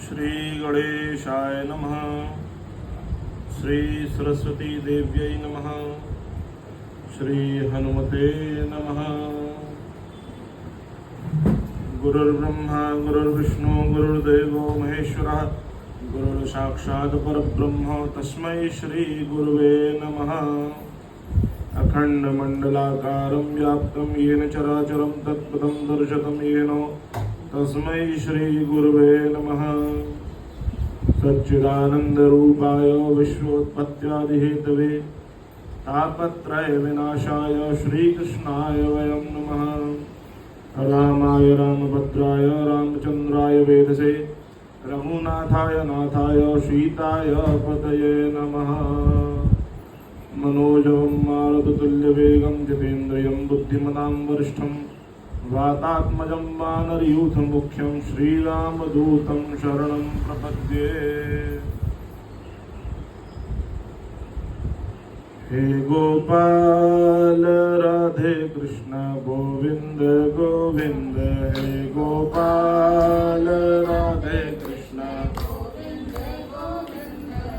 श्री गणेशाय नमः। श्री सरस्वती देव्यै नमः। श्री हनुमते नमः। गुरुर्ब्रह्मा गुरुर्विष्णु गुरुर्देवो महेश्वरः गुरुर्साक्षात् परब्रह्म तस्मै श्री गुरुवे नमः। अखंडमंडलाकारं व्याप्तं येन चराचरं तत्पदं दर्शितं येन तस्मै श्री गुरुवे नमः। सच्चिदानन्दरूपाय विश्वोत्पत्त्यादिहेतवे तापत्रय विनाशाय श्रीकृष्णाय वयं नमः। रामाय रामभद्राय रामचंद्राय वेधसे रघुनाथाय नाथाय सीताय पतये नमः। मनोजवं मारुततुल्यवेगं जितेन्द्रियं बुद्धिमतां वरिष्ठं वातात्मजं वानरयूथमुख्यं श्रीरामदूतं शरणं प्रपद्ये। हे गोपाल राधे कृष्ण गोविंद गोविंद। हे गोपाल राधे कृष्ण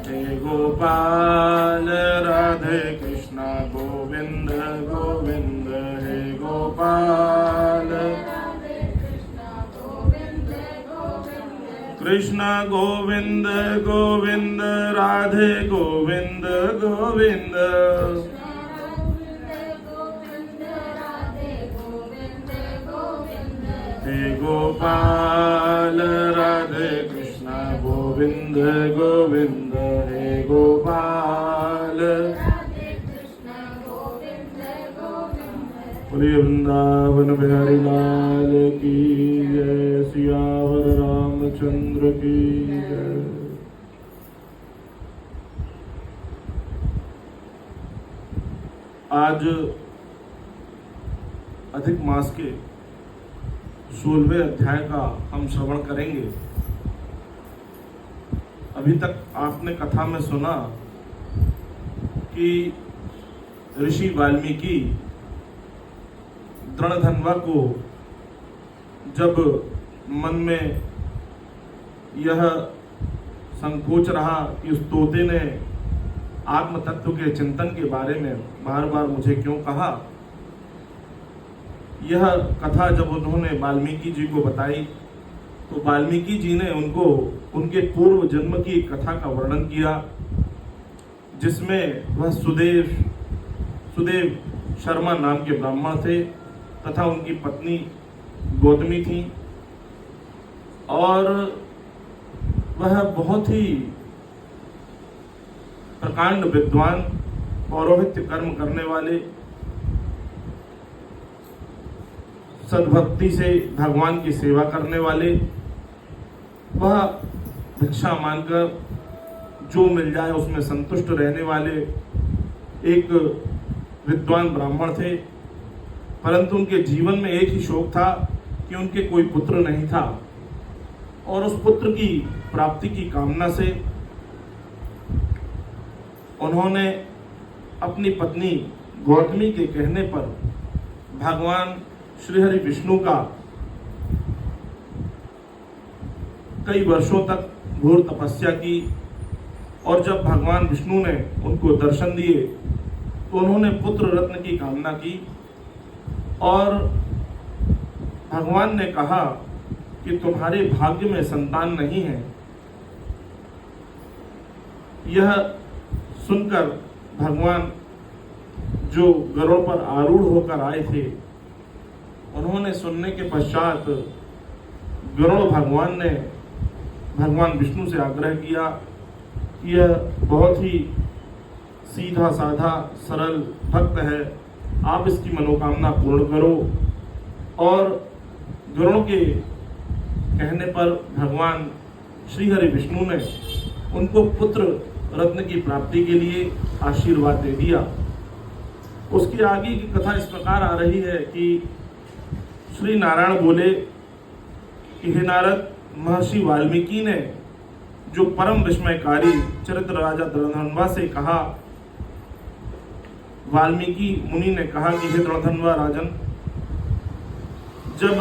हे गोपाल राधे कृष्ण गोविंद गोविंद। हे गोपाल कृष्ण गोविंद गोविंद राधे गोविंद गोविंद। हे गोपाल राधे कृष्ण गोविंद गोविंद। हे गोपाल श्री वृंदावन बिहारी लाल की जय। सियावर रामचंद्र की जय। आज अधिक मास के 16वें अध्याय का हम श्रवण करेंगे। अभी तक आपने कथा में सुना कि ऋषि वाल्मीकि दृढ़धन्वा को जब मन में यह संकोच रहा कि उस तोते ने आत्म तत्व के चिंतन के बारे में बार बार मुझे क्यों कहा, यह कथा जब उन्होंने वाल्मीकि जी को बताई तो वाल्मीकि जी ने उनको उनके पूर्व जन्म की कथा का वर्णन किया, जिसमें वह सुदेव शर्मा नाम के ब्राह्मण थे तथा उनकी पत्नी गौतमी थी, और वह बहुत ही प्रकांड विद्वान, पौरोहित्य कर्म करने वाले, सद्भक्ति से भगवान की सेवा करने वाले, वह भिक्षा मांगकर जो मिल जाए उसमें संतुष्ट रहने वाले एक विद्वान ब्राह्मण थे। परंतु उनके जीवन में एक ही शोक था कि उनके कोई पुत्र नहीं था, और उस पुत्र की प्राप्ति की कामना से उन्होंने अपनी पत्नी गौतमी के कहने पर भगवान श्री हरि विष्णु का कई वर्षों तक घोर तपस्या की, और जब भगवान विष्णु ने उनको दर्शन दिए तो उन्होंने पुत्र रत्न की कामना की, और भगवान ने कहा कि तुम्हारे भाग्य में संतान नहीं है। यह सुनकर भगवान जो गरुड़ पर आरूढ़ होकर आए थे, उन्होंने सुनने के पश्चात गरुड़ भगवान ने भगवान विष्णु से आग्रह किया कि यह बहुत ही सीधा साधा सरल भक्त है, आप इसकी मनोकामना पूर्ण करो। और गरुड़ के कहने पर भगवान श्री हरि विष्णु ने उनको पुत्र रत्न की प्राप्ति के लिए आशीर्वाद दे दिया। उसकी आगे की कथा इस प्रकार आ रही है कि श्री नारायण बोले कि हे नारद, महर्षि वाल्मीकि ने जो परम विस्मयकारी चरित्र राजा दृढ़धन्वा से कहा, वाल्मीकि मुनि ने कहा कि हे दृढ़धन्वा राजन, जब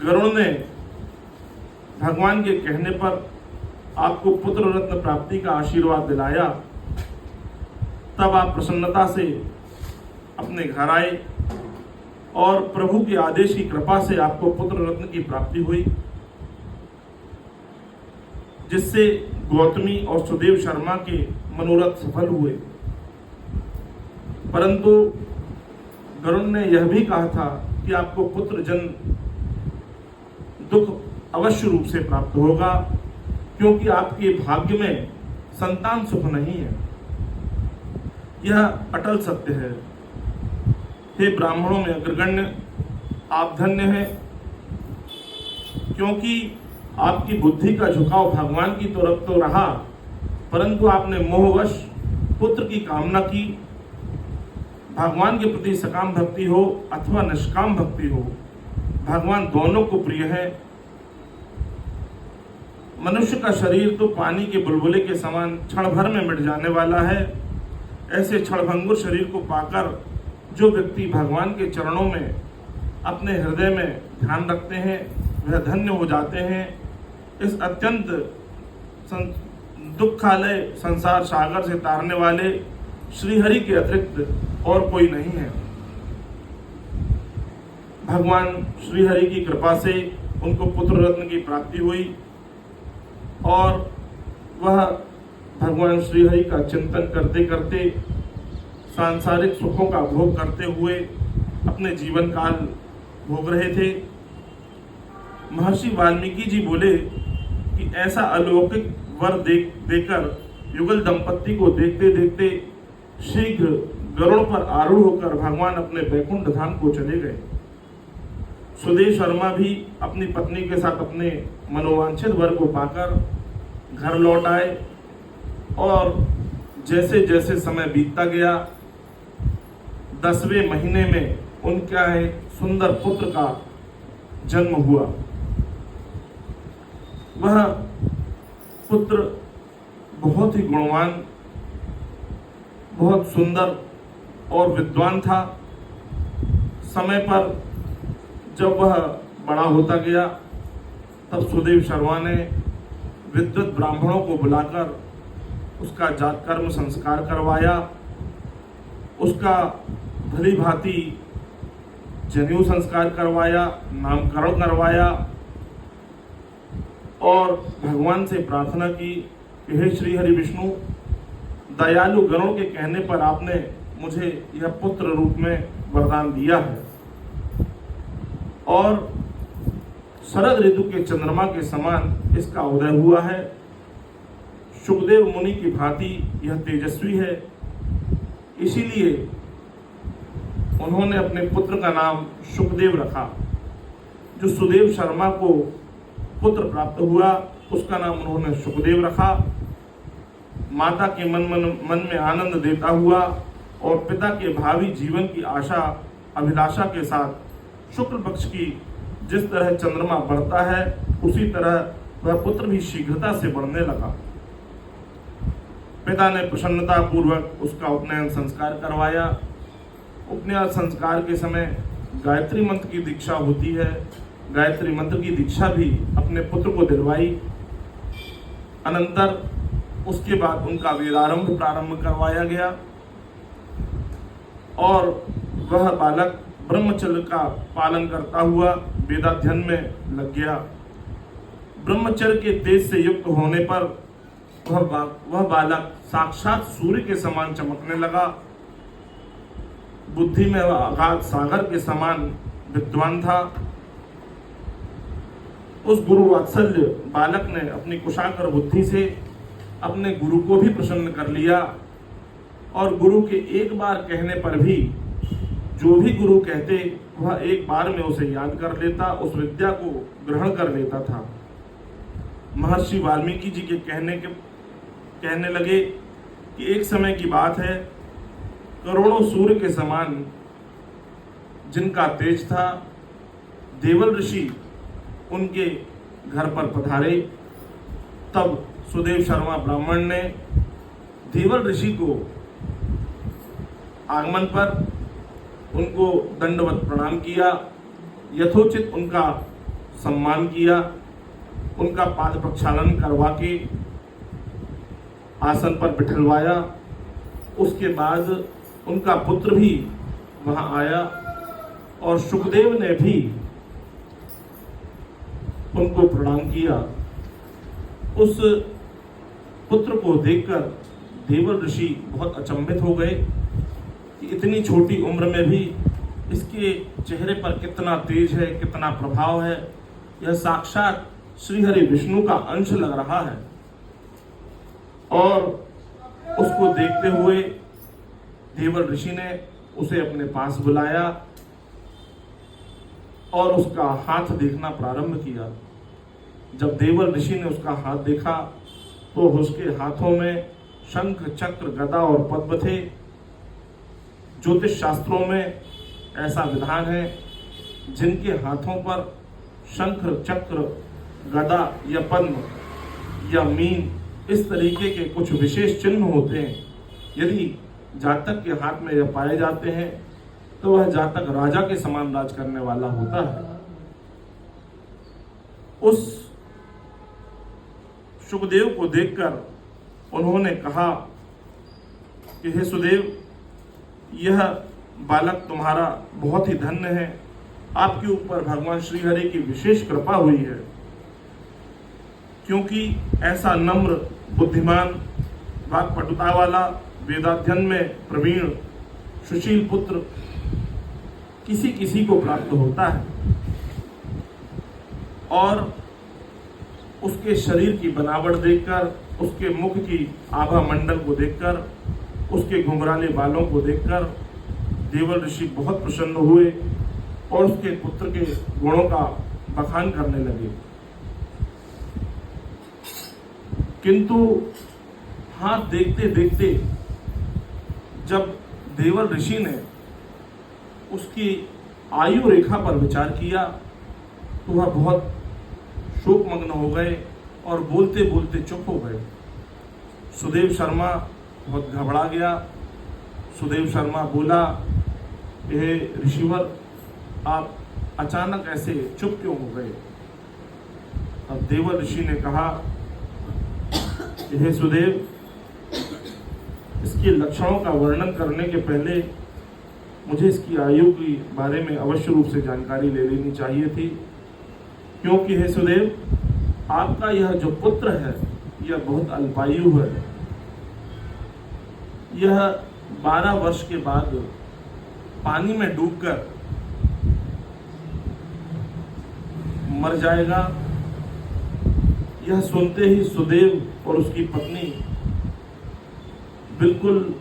गरुड़ ने भगवान के कहने पर आपको पुत्र रत्न प्राप्ति का आशीर्वाद दिलाया, तब आप प्रसन्नता से अपने घर आए और प्रभु के आदेश की कृपा से आपको पुत्र रत्न की प्राप्ति हुई, जिससे गौतमी और सुदेव शर्मा के मनोरथ सफल हुए। परंतु गरुड़ ने यह भी कहा था कि आपको पुत्र जन्म दुख अवश्य रूप से प्राप्त होगा, क्योंकि आपके भाग्य में संतान सुख नहीं है। यह अटल सत्य है। हे ब्राह्मणों में अग्रगण्य, आप धन्य हैं, क्योंकि आपकी बुद्धि का झुकाव भगवान की तरफ तो रहा, परंतु आपने मोहवश पुत्र की कामना की। भगवान के प्रति सकाम भक्ति हो अथवा निष्काम भक्ति हो, भगवान दोनों को प्रिय है। मनुष्य का शरीर तो पानी के बुलबुले के समान क्षण भर में मिट जाने वाला है। ऐसे क्षणभंगुर शरीर को पाकर जो व्यक्ति भगवान के चरणों में अपने हृदय में ध्यान रखते हैं, वह धन्य हो जाते हैं। इस अत्यंत दुखालय संसार सागर से तारने वाले श्रीहरि के अतिरिक्त और कोई नहीं है। भगवान श्रीहरि की कृपा से उनको पुत्र रत्न की प्राप्ति हुई और वह भगवान श्रीहरि का चिंतन करते करते सांसारिक सुखों का भोग करते हुए अपने जीवन काल भोग रहे थे। महर्षि वाल्मीकि जी बोले कि ऐसा अलौकिक वर देकर युगल दंपत्ति को देखते देखते शीघ्र गरुड़ पर आरूढ़ होकर भगवान अपने वैकुंठ धाम को चले गए। सुदेव शर्मा भी अपनी पत्नी के साथ अपने मनोवांछित वर को पाकर घर लौट आए और जैसे जैसे समय बीतता गया, 10वें महीने में उनका एक सुंदर पुत्र का जन्म हुआ। वह पुत्र बहुत ही गुणवान, बहुत सुंदर और विद्वान था। समय पर जब वह बड़ा होता गया, तब सुदेव शर्मा ने विद्वत ब्राह्मणों को बुलाकर उसका जात कर्म संस्कार करवाया, उसका भली भांति जनेऊ संस्कार करवाया, नामकरण करवाया और भगवान से प्रार्थना की कि हे श्री हरि विष्णु, दयालु गरुड़ के कहने पर आपने मुझे यह पुत्र रूप में वरदान दिया है और शरद ऋतु के चंद्रमा के समान इसका उदय हुआ है। सुखदेव मुनि की भांति यह तेजस्वी है, इसीलिए उन्होंने अपने पुत्र का नाम सुखदेव रखा। जो सुदेव शर्मा को पुत्र प्राप्त हुआ, उसका नाम उन्होंने सुखदेव रखा। माता के मन में आनंद देता हुआ और पिता के भावी जीवन की आशा अभिलाषा के साथ शुक्ल पक्ष की जिस तरह चंद्रमा बढ़ता है, उसी तरह वह पुत्र भी शीघ्रता से बढ़ने लगा। पिता ने प्रसन्नता पूर्वक उसका उपनयन संस्कार करवाया। उपनयन संस्कार के समय गायत्री मंत्र की दीक्षा होती है। गायत्री मंत्र की दीक्षा भी अपने पुत्र को दिलवाई। अनंतर उसके बाद उनका वेदारंभ प्रारंभ करवाया गया और वह बालक ब्रह्मचर्य का पालन करता हुआ वेदाध्ययन में लग गया। ब्रह्मचर्य के तेज से युक्त होने पर वह बालक साक्षात सूर्य के समान चमकने लगा। बुद्धि में वह अगाध सागर के समान विद्वान था। उस गुरु वात्सल्य बालक ने अपनी कुशाग्र बुद्धि से अपने गुरु को भी प्रसन्न कर लिया और गुरु के एक बार कहने पर भी जो भी गुरु कहते वह एक बार में उसे याद कर लेता, उस विद्या को ग्रहण कर लेता था। महर्षि वाल्मीकि जी के कहने लगे कि एक समय की बात है, करोड़ों सूर्य के समान जिनका तेज था, देवल ऋषि उनके घर पर पधारे। तब सुदेव शर्मा ब्राह्मण ने देवल ऋषि को आगमन पर उनको दंडवत प्रणाम किया, यथोचित उनका सम्मान किया। उनका पाद प्रक्षालन करवा के आसन पर बिठलवाया। उसके बाद उनका पुत्र भी वहां आया और सुखदेव ने भी उनको प्रणाम किया। उस पुत्र को देखकर देवल ऋषि बहुत अचंभित हो गए कि इतनी छोटी उम्र में भी इसके चेहरे पर कितना तेज है, कितना प्रभाव है। यह साक्षात श्री हरि विष्णु का अंश लग रहा है। और उसको देखते हुए देवल ऋषि ने उसे अपने पास बुलाया और उसका हाथ देखना प्रारंभ किया। जब देवल ऋषि ने उसका हाथ देखा तो उसके हाथों में शंख, चक्र, गदा और पद्म थे। ज्योतिष शास्त्रों में ऐसा विधान है, जिनके हाथों पर शंख, चक्र, गदा या पद्म या मीन इस तरीके के कुछ विशेष चिन्ह होते हैं, यदि जातक के हाथ में यह पाए जाते हैं तो वह जातक राजा के समान राज करने वाला होता है। उस सुखदेव को देखकर उन्होंने कहा कि हे सुदेव, यह बालक तुम्हारा बहुत ही धन्य है। आपके ऊपर भगवान श्री हरि की विशेष कृपा हुई है, क्योंकि ऐसा नम्र, बुद्धिमान, वाक्पटुता वाला, वेदाध्ययन में प्रवीण, सुशील पुत्र किसी किसी को प्राप्त होता है। और उसके शरीर की बनावट देखकर, उसके मुख की आभा मंडल को देखकर, उसके घुंघराले बालों को देखकर देवल ऋषि बहुत प्रसन्न हुए और उसके पुत्र के गुणों का बखान करने लगे। किंतु हाथ देखते देखते जब देवल ऋषि ने उसकी आयु रेखा पर विचार किया तो वह बहुत शोकमग्न हो गए और बोलते बोलते चुप हो गए। सुदेव शर्मा बहुत घबरा गया। सुदेव शर्मा बोला, हे ऋषिवर, आप अचानक ऐसे चुप क्यों हो गए? अब देवल ऋषि ने कहा, हे सुदेव, इसके लक्षणों का वर्णन करने के पहले मुझे इसकी आयु के बारे में अवश्य रूप से जानकारी ले लेनी चाहिए थी, क्योंकि हे सुदेव, आपका यह जो पुत्र है यह बहुत अल्पायु है। यह 12 वर्ष के बाद पानी में डूबकर मर जाएगा। यह सुनते ही सुदेव और उसकी पत्नी बिल्कुल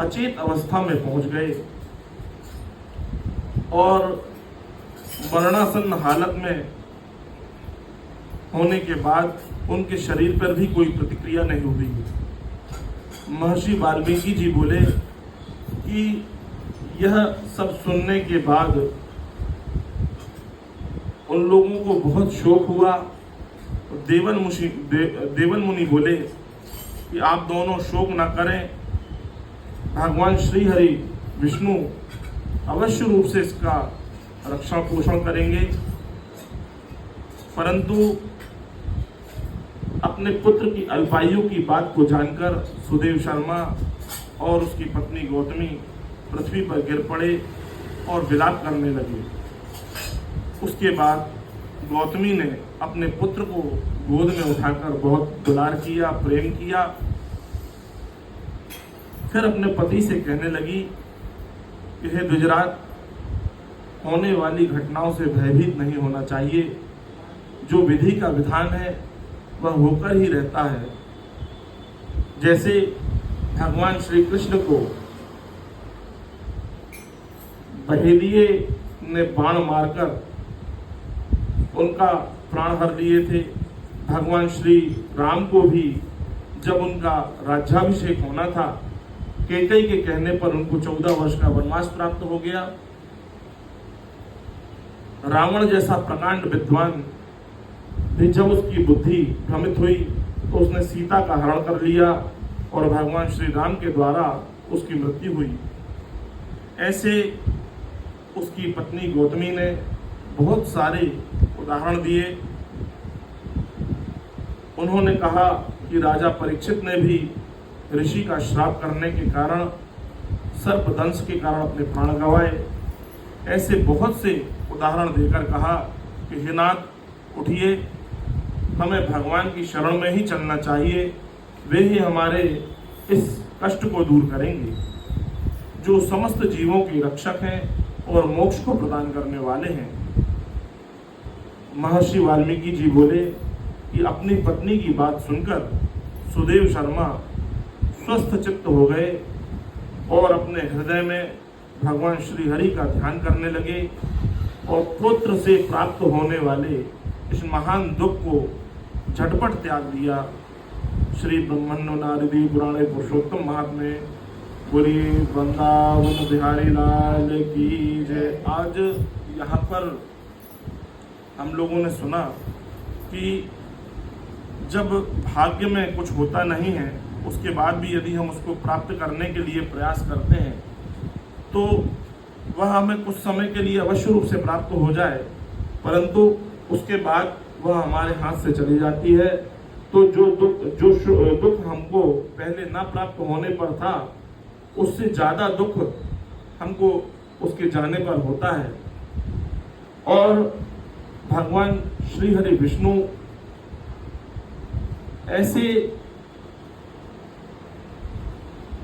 अचेत अवस्था में पहुंच गए और मरणासन्न हालत में होने के बाद उनके शरीर पर भी कोई प्रतिक्रिया नहीं हुई। महर्षि वाल्मीकि जी बोले कि यह सब सुनने के बाद उन लोगों को बहुत शोक हुआ। देवल मुनि बोले कि आप दोनों शोक न करें, भगवान श्री हरि विष्णु अवश्य रूप से इसका रक्षण पोषण करेंगे। परंतु अपने पुत्र की अल्पायु की बात को जानकर सुदेव शर्मा और उसकी पत्नी गौतमी पृथ्वी पर गिर पड़े और विलाप करने लगे। उसके बाद गौतमी ने अपने पुत्र को गोद में उठाकर बहुत दुलार किया, प्रेम किया। फिर अपने पति से कहने लगी कि हे द्विजराज, होने वाली घटनाओं से भयभीत नहीं होना चाहिए। जो विधि का विधान है वह होकर ही रहता है। जैसे भगवान श्री कृष्ण को बहेलिये ने बाण मारकर उनका प्राण हर लिए थे, भगवान श्री राम को भी जब उनका राज्याभिषेक होना था, कैकेयी के कहने पर उनको 14 वर्ष का वनवास प्राप्त हो गया। रावण जैसा प्रकांड विद्वान भी जब उसकी बुद्धि भ्रमित हुई तो उसने सीता का हरण कर लिया और भगवान श्री राम के द्वारा उसकी मृत्यु हुई। ऐसे उसकी पत्नी गौतमी ने बहुत सारे उदाहरण दिए उन्होंने कहा कि राजा परीक्षित ने भी ऋषि का श्राप करने के कारण, सर्पदंश के कारण अपने प्राण गंवाए। ऐसे बहुत से उदाहरण देकर कहा कि हे नाथ उठिए, हमें भगवान की शरण में ही चलना चाहिए, वे ही हमारे इस कष्ट को दूर करेंगे, जो समस्त जीवों के रक्षक हैं और मोक्ष को प्रदान करने वाले हैं। महर्षि वाल्मीकि जी बोले कि अपनी पत्नी की बात सुनकर सुदेव शर्मा स्वस्थ चित्त हो गए और अपने हृदय में भगवान श्री हरि का ध्यान करने लगे और पुत्र से प्राप्त होने वाले इस महान दुख को झटपट त्याग दिया। श्री ब्रह्मण्य नारदी पुराणे पुरुषोत्तम महात्म्य बोलिए वृंदावन बिहारी लाल की जय। आज यहाँ पर हम लोगों ने सुना कि जब भाग्य में कुछ होता नहीं है, उसके बाद भी यदि हम उसको प्राप्त करने के लिए प्रयास करते हैं तो वह हमें कुछ समय के लिए अवश्य रूप से प्राप्त हो जाए, परंतु उसके बाद वह हमारे हाथ से चली जाती है। तो जो दुख हमको पहले ना प्राप्त होने पर था, उससे ज़्यादा दुख हमको उसके जाने पर होता है। और भगवान श्री हरि विष्णु ऐसे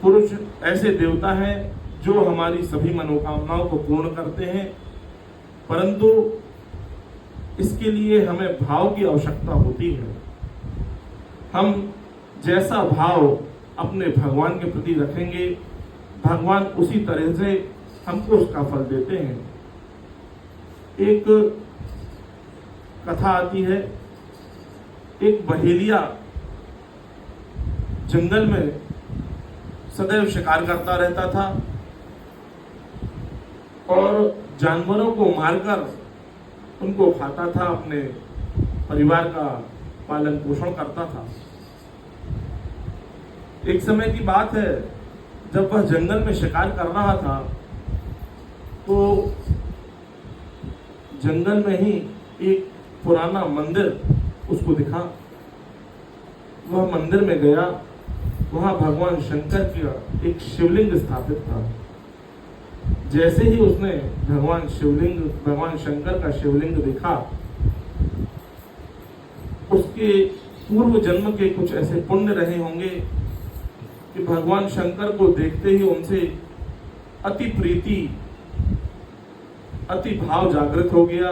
पुरुष, ऐसे देवता हैं जो हमारी सभी मनोकामनाओं को पूर्ण करते हैं, परंतु इसके लिए हमें भाव की आवश्यकता होती है। हम जैसा भाव अपने भगवान के प्रति रखेंगे, भगवान उसी तरह से हमको उसका फल देते हैं। एक कथा आती है, एक बहेलिया जंगल में सदैव शिकार करता रहता था और जानवरों को मारकर उनको खाता था, अपने परिवार का पालन पोषण करता था। एक समय की बात है, जब वह जंगल में शिकार कर रहा था तो जंगल में ही एक पुराना मंदिर उसको दिखा। वह मंदिर में गया, वहां भगवान शंकर का एक शिवलिंग स्थापित था। जैसे ही उसने भगवान शंकर का शिवलिंग देखा, उसके पूर्व जन्म के कुछ ऐसे पुण्य रहे होंगे कि भगवान शंकर को देखते ही उनसे अति प्रीति, अति भाव जागृत हो गया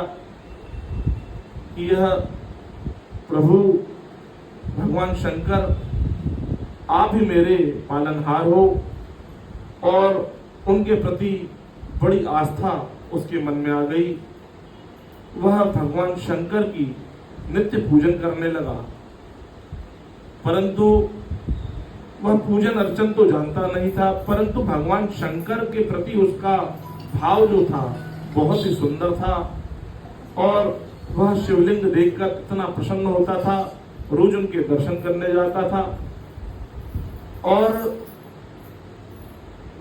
कि यह प्रभु भगवान शंकर आप ही मेरे पालनहार हो, और उनके प्रति बड़ी आस्था उसके मन में आ गई। वह भगवान शंकर की नित्य पूजन करने लगा, परंतु वह पूजन अर्चन तो जानता नहीं था, परंतु भगवान शंकर के प्रति उसका भाव जो था बहुत ही सुंदर था। और वह शिवलिंग देखकर इतना प्रसन्न होता था, रोज उनके दर्शन करने जाता था। और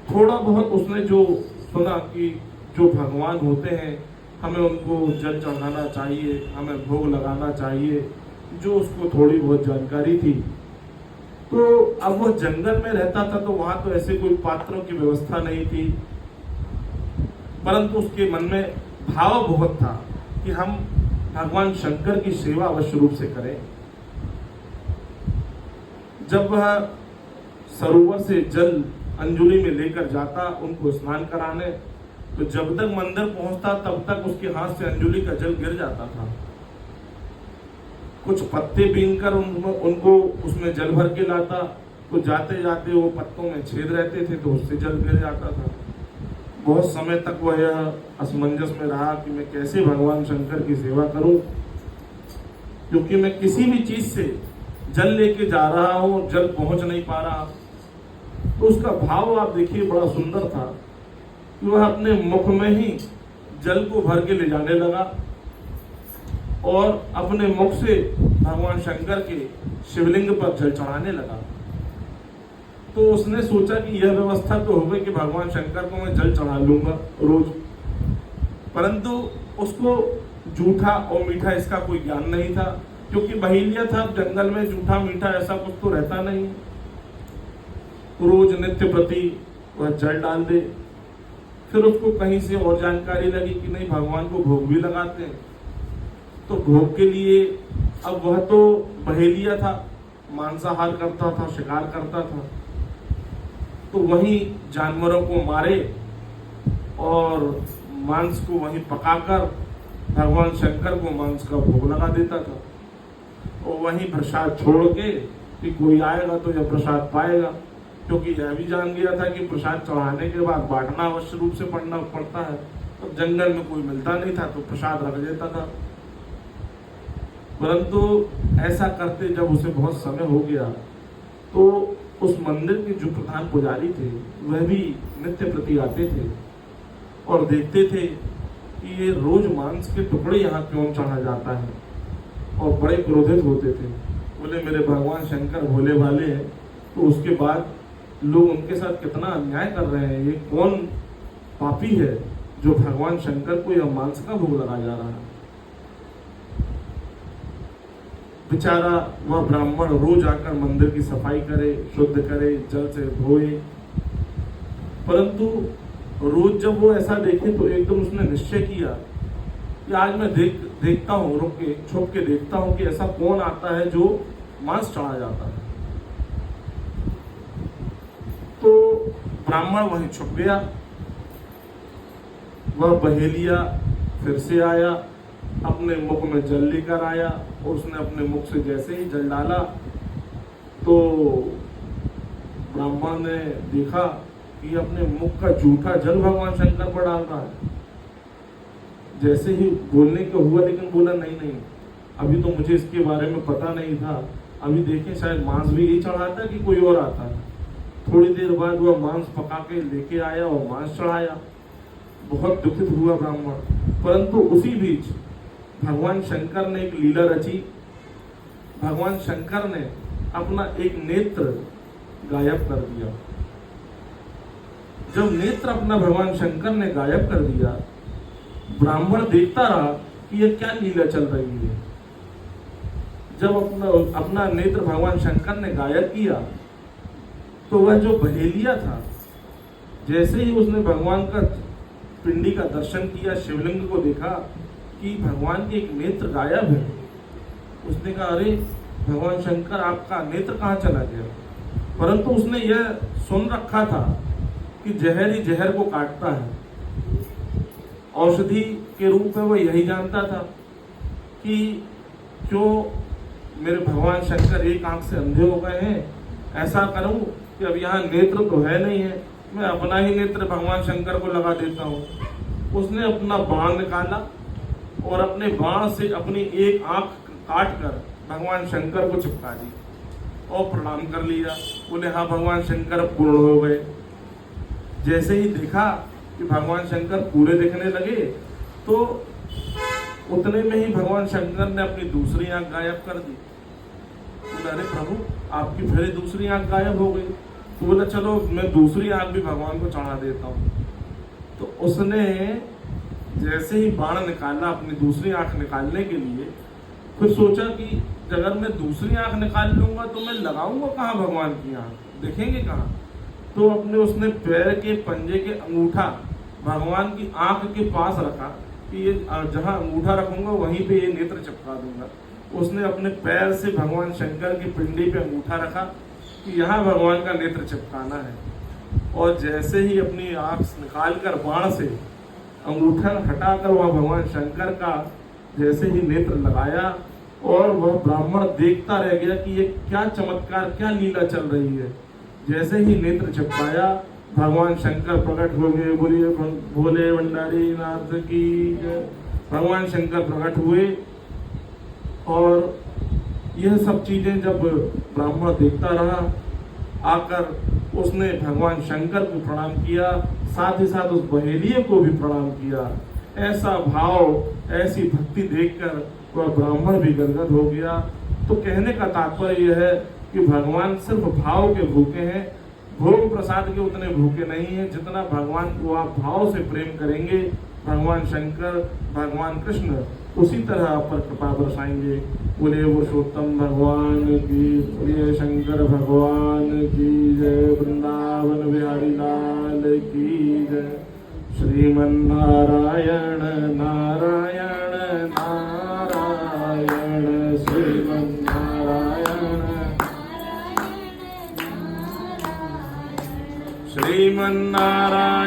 थोड़ा बहुत उसने जो सुना कि जो भगवान होते हैं हमें उनको जल चढ़ाना चाहिए, हमें भोग लगाना चाहिए, जो उसको थोड़ी बहुत जानकारी थी। तो अब वह जंगल में रहता था, तो वहां तो ऐसे कोई पात्रों की व्यवस्था नहीं थी, परंतु उसके मन में भाव बहुत था कि हम भगवान शंकर की सेवा अवश्य रूप से करें। जब वह सरोवर से जल अंजुली में लेकर जाता उनको स्नान कराने, तो जब तक मंदिर पहुंचता तब तक उसके हाथ से अंजुली का जल गिर जाता था। कुछ पत्ते बीनकर उनको उसमें जल भर के लाता, तो जाते जाते वो पत्तों में छेद रहते थे तो उससे जल गिर जाता था। बहुत समय तक वह यह असमंजस में रहा कि मैं कैसे भगवान शंकर की सेवा करूं, क्योंकि मैं किसी भी चीज से जल लेके जा रहा हूं, जल पहुंच नहीं पा रहा। तो उसका भाव आप देखिए बड़ा सुंदर था कि वह अपने मुख में ही जल को भर के ले जाने लगा और अपने मुख से भगवान शंकर के शिवलिंग पर जल चढ़ाने लगा। तो उसने सोचा कि यह व्यवस्था तो हो गई कि भगवान शंकर को मैं जल चढ़ा लूंगा रोज, परंतु उसको जूठा और मीठा इसका कोई ज्ञान नहीं था। क्योंकि बहेलिया था, जंगल में जूठा मीठा ऐसा कुछ तो रहता नहीं, रोज नित्य प्रति वह जल डाल दे। फिर उसको कहीं से और जानकारी लगी कि नहीं भगवान को भोग भी लगाते हैं, तो भोग के लिए अब वह तो बहेलिया था, मांसाहार करता था, शिकार करता था, तो वहीं जानवरों को मारे और मांस को वहीं पकाकर भगवान शंकर को मांस का भोग लगा देता था। और वहीं प्रसाद छोड़ के कि कोई आएगा तो यह प्रसाद पाएगा, क्योंकि यह भी जान गया था कि प्रसाद चढ़ाने के बाद बांटना अवश्य रूप से पड़ता है। तो जंगल में कोई मिलता नहीं था तो प्रसाद रख देता था। परंतु ऐसा करते जब उसे बहुत समय हो गया तो उस मंदिर के जो प्रधान पुजारी थे वह भी नित्य प्रति आते थे और देखते थे कि ये रोज मांस के टुकड़े यहाँ क्यों चढ़ा जाता है, और बड़े क्रोधित होते थे। बोले मेरे भगवान शंकर भोले भाले हैं, तो उसके बाद लोग उनके साथ कितना अन्याय कर रहे हैं, ये कौन पापी है जो भगवान शंकर को यह मांस का भोग लगा जा रहा है। बेचारा वह ब्राह्मण रोज आकर मंदिर की सफाई करे, शुद्ध करे, जल से धोए, परंतु रोज जब वो ऐसा देखे तो एकदम उसने निश्चय किया कि आज मैं देखता हूँ, रुक के छुप के देखता हूँ कि ऐसा कौन आता है जो मांस चढ़ा जाता है। तो ब्राह्मण वहीं छुप गया। वह बहेलिया फिर से आया, अपने मुख में जल लेकर आया और उसने अपने मुख से जैसे ही जल डाला तो ब्राह्मण ने देखा कि अपने मुख का जूठा जल भगवान शंकर पर डाल रहा है। जैसे ही बोलने को हुआ, लेकिन बोला नहीं, अभी तो मुझे इसके बारे में पता नहीं था, अभी देखें शायद मांस भी यही चढ़ाता कि कोई और आता है। थोड़ी देर बाद वह मांस पका के लेके आया और मांस चढ़ाया। बहुत दुखित हुआ ब्राह्मण, परंतु उसी बीच भगवान शंकर ने एक लीला रची। भगवान शंकर ने अपना एक नेत्र गायब कर दिया। जब नेत्र अपना भगवान शंकर ने गायब कर दिया, ब्राह्मण देखता रहा कि यह क्या लीला चल रही है। जब अपना नेत्र भगवान शंकर ने गायब किया तो वह जो बहेलिया था, जैसे ही उसने भगवान का पिंडी का दर्शन किया, शिवलिंग को देखा कि भगवान के एक नेत्र गायब है, उसने कहा अरे भगवान शंकर आपका नेत्र कहाँ चला गया। परंतु उसने यह सुन रखा था कि जहर ही जहर को काटता है। औषधि के रूप में वह यही जानता था कि क्यों मेरे भगवान शंकर एक आंख से अंधे हो गए हैं, ऐसा करूं कि अब यहाँ नेत्र तो है नहीं है, मैं अपना ही नेत्र भगवान शंकर को लगा देता हूँ। उसने अपना बाण निकाला और अपने बाण से अपनी एक आंख काट कर भगवान शंकर को चिपका दी और प्रणाम कर लिया। बोले हाँ भगवान शंकर पूर्ण हो गए। जैसे ही देखा कि भगवान शंकर पूरे दिखने लगे तो उतने में ही भगवान शंकर ने अपनी दूसरी आंख गायब कर दी। बोले अरे प्रभु आपकी फिर दूसरी आंख गायब हो गई। तो बोला चलो मैं दूसरी आंख भी भगवान को चढ़ा देता हूँ। तो उसने जैसे ही बाण निकाला अपनी दूसरी आंख निकालने के लिए, फिर सोचा कि अगर मैं दूसरी आंख निकाल लूंगा तो मैं लगाऊंगा कहाँ भगवान की आंख, देखेंगे कहाँ। तो उसने पैर के पंजे के अंगूठा भगवान की आंख के पास रखा कि ये जहाँ अंगूठा रखूंगा वहीं पे ये नेत्र चिपका दूंगा। उसने अपने पैर से भगवान शंकर की पिंडी पे अंगूठा रखा कि यहाँ भगवान का नेत्र चिपकाना है। और जैसे ही अपनी आंख निकाल कर बाण से अंगूठा हटाकर वह भगवान शंकर का जैसे ही नेत्र लगाया और वह ब्राह्मण देखता रह गया कि ये क्या चमत्कार, क्या लीला चल रही है। जैसे ही नेत्र चिपकाया भगवान शंकर प्रकट हो गए। बोलिए भोले भंडारी नाथ की जय। भगवान शंकर प्रकट हुए और यह सब चीजें जब ब्राह्मण देखता रहा, आकर उसने भगवान शंकर को प्रणाम किया, साथ ही साथ उस बहेलिये को भी प्रणाम किया। ऐसा भाव, ऐसी भक्ति देखकर वह ब्राह्मण भी गदगद हो गया। तो कहने का तात्पर्य यह है कि भगवान सिर्फ भाव के भूखे हैं, भोग प्रसाद के उतने भूखे नहीं हैं जितना भगवान को आप भाव से प्रेम करेंगे। भगवान शंकर, भगवान कृष्ण उसी तरह आप पर कृपा बरसाएंगे। बोले पुरुषोत्तम भगवान की, बोले शंकर भगवान की जय, वृंदावन बिहारी लाल की जय। श्रीमन नारायण नारायण नारायण, श्रीमन नारायण श्रीमन नारायण।